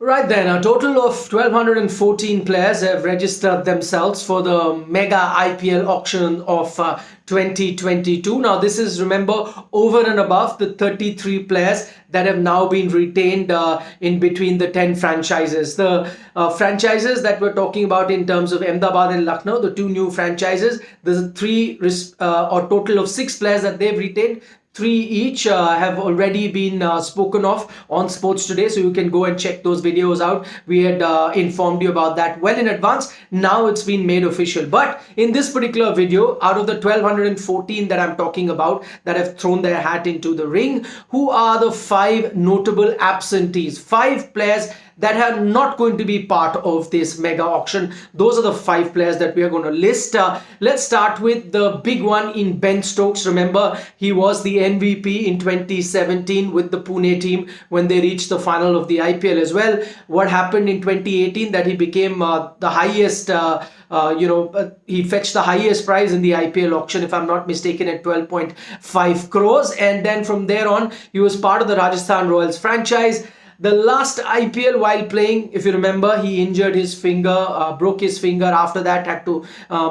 Right then, a total of 1,214 players have registered themselves for the mega IPL auction of 2022. Now, this is, remember, over and above the 33 players that have now been retained in between the 10 franchises. The franchises that we're talking about in terms of Ahmedabad and Lucknow, the two new franchises, there's three or total of 6 players that they've retained. 3 each have already been spoken of on Sports Today, so you can go and check those videos out. We had informed you about that well in advance. Now it's been made official. But in this particular video, out of the 1,214 that I'm talking about that have thrown their hat into the ring, who are the 5 notable absentees? 5 players that are not going to be part of this mega auction. Those are the 5 players that we are going to list. Let's start with the big one in Ben Stokes. Remember, he was the MVP in 2017 with the Pune team when they reached the final of the IPL as well. What happened in 2018 that he became the highest he fetched the highest prize in the IPL auction, if I'm not mistaken, at 12.5 crores. And then from there on, he was part of the Rajasthan Royals franchise. The last IPL while playing, if you remember, he injured his finger, broke his finger. After that, had to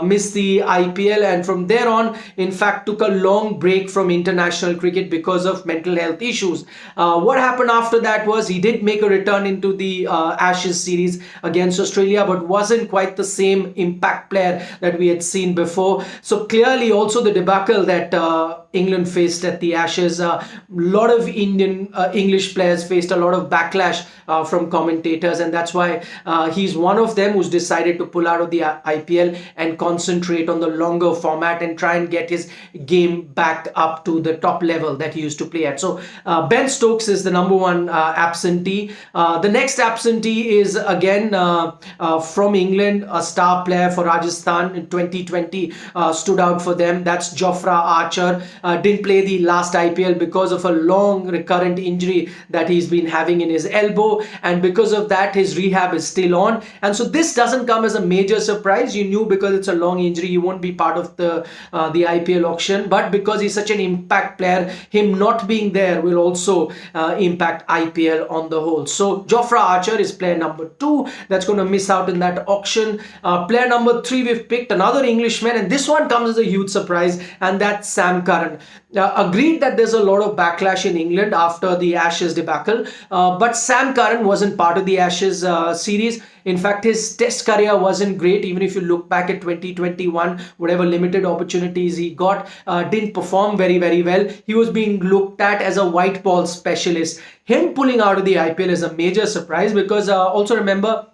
miss the IPL. And from there on, in fact, took a long break from international cricket because of mental health issues. What happened after that was he did make a return into the Ashes series against Australia, but wasn't quite the same impact player that we had seen before. So clearly also the debacle that England faced at the Ashes, a lot of English players faced a lot of backlash from commentators, and that's why he's one of them who's decided to pull out of the IPL and concentrate on the longer format and try and get his game back up to the top level that he used to play at. So Ben Stokes is the number one absentee. The next absentee is again from England, a star player for Rajasthan in 2020, stood out for them. That's Joffra Archer. Didn't play the last IPL because of a long recurrent injury that he's been having in his elbow, and because of that his rehab is still on. And so this doesn't come as a major surprise. You knew because it's a long injury he won't be part of the IPL auction, but because he's such an impact player, him not being there will also impact IPL on the whole. So Joffra Archer is player number 2 that's going to miss out in that auction. Player number 3, we've picked another Englishman, and this one comes as a huge surprise, and that's Sam Curran. Agreed that there's a lot of backlash in England after the Ashes debacle, but Sam Curran wasn't part of the Ashes series. In fact, his test career wasn't great. Even if you look back at 2021, whatever limited opportunities he got, didn't perform very well. He was being looked at as a white ball specialist. Him pulling out of the IPL is a major surprise because also remember,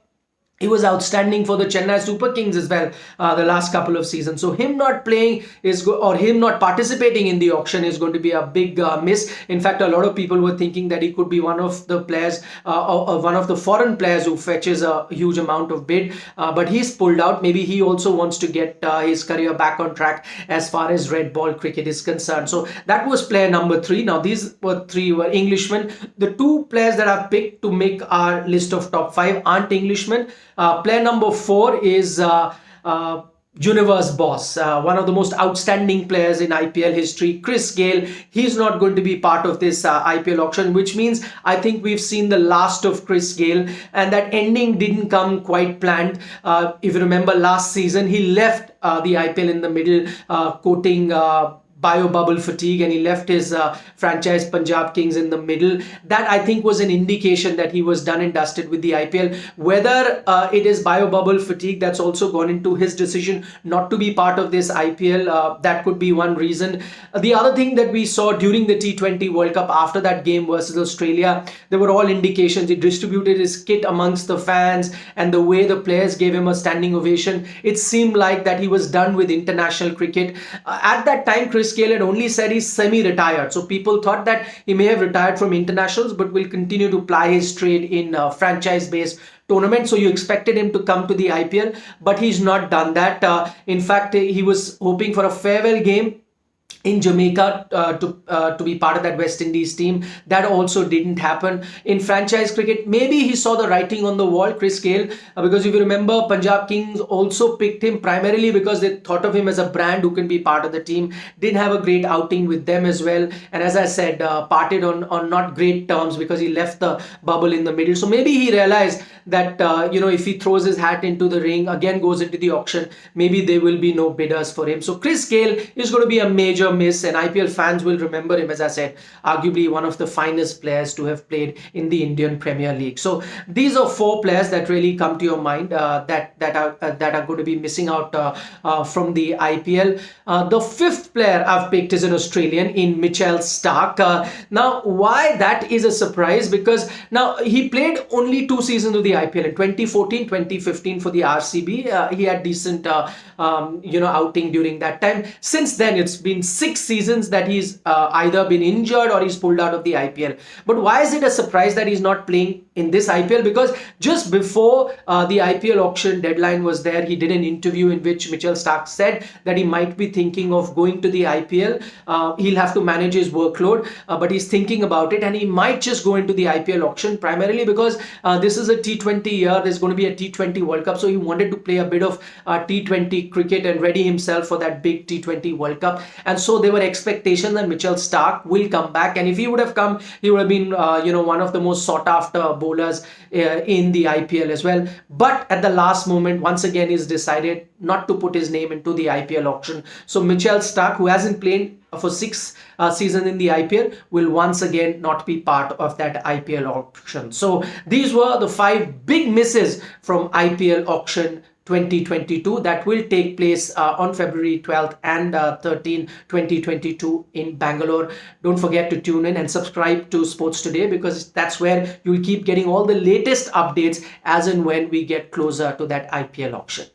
he was outstanding for the Chennai Super Kings as well the last couple of seasons. So him not playing or him not participating in the auction is going to be a big miss. In fact, a lot of people were thinking that he could be one of the players, one of the foreign players who fetches a huge amount of bid. But he's pulled out. Maybe he also wants to get his career back on track as far as red ball cricket is concerned. So that was player number 3. Now these 3 were Englishmen. The 2 players that I've picked to make our list of top 5 aren't Englishmen. Player number 4 is Universe Boss, one of the most outstanding players in IPL history, Chris Gayle. He's not going to be part of this IPL auction, which means I think we've seen the last of Chris Gayle, and that ending didn't come quite planned. If you remember last season, he left the IPL in the middle, quoting bio bubble fatigue, and he left his franchise Punjab Kings in the middle. That I think was an indication that he was done and dusted with the IPL. Whether it is bio bubble fatigue that's also gone into his decision not to be part of this IPL, that could be one reason. The other thing that we saw during the T20 World Cup after that game versus Australia, there were all indications. He distributed his kit amongst the fans, and the way the players gave him a standing ovation, it seemed like that he was done with international cricket. At that time, Chris Gayle had only said he's semi-retired, so people thought that he may have retired from internationals but will continue to ply his trade in franchise-based tournament. So you expected him to come to the IPL, but he's not done that. In fact, he was hoping for a farewell game in Jamaica to be part of that West Indies team. That also didn't happen. In franchise cricket, maybe he saw the writing on the wall, Chris Gayle, because if you remember, Punjab Kings also picked him primarily because they thought of him as a brand who can be part of the team. Didn't have a great outing with them as well, and as I said, parted on not great terms because he left the bubble in the middle. So maybe he realized that if he throws his hat into the ring, again goes into the auction, maybe there will be no bidders for him. So Chris Gayle is going to be a major miss, and IPL fans will remember him, as I said, arguably one of the finest players to have played in the Indian Premier League. So these are four players that really come to your mind that are going to be missing out from the IPL. The fifth player I've picked is an Australian in Mitchell Starc. Now, why that is a surprise? Because now he played only 2 seasons of the IPL in 2014, 2015 for the RCB. He had decent outing during that time. Since then, it's been 6 seasons that he's either been injured or he's pulled out of the IPL. But why is it a surprise that he's not playing in this IPL? Because just before the IPL auction deadline was there, he did an interview in which Mitchell Starc said that he might be thinking of going to the IPL. He'll have to manage his workload, but he's thinking about it, and he might just go into the IPL auction primarily because this is a T20 year. There's going to be a T20 World Cup, so he wanted to play a bit of T20 cricket and ready himself for that big T20 World Cup. And so there were expectations that Mitchell Starc will come back, and if he would have come, he would have been one of the most sought after bowlers in the IPL as well. But at the last moment, once again, he's decided not to put his name into the IPL auction. So Mitchell Starc, who hasn't played for 6 seasons in the IPL, will once again not be part of that IPL auction. So these were the 5 big misses from IPL auction 2022 that will take place on February 12th and 13th, 2022 in Bangalore. Don't forget to tune in and subscribe to Sports Today, because that's where you'll keep getting all the latest updates as and when we get closer to that IPL auction.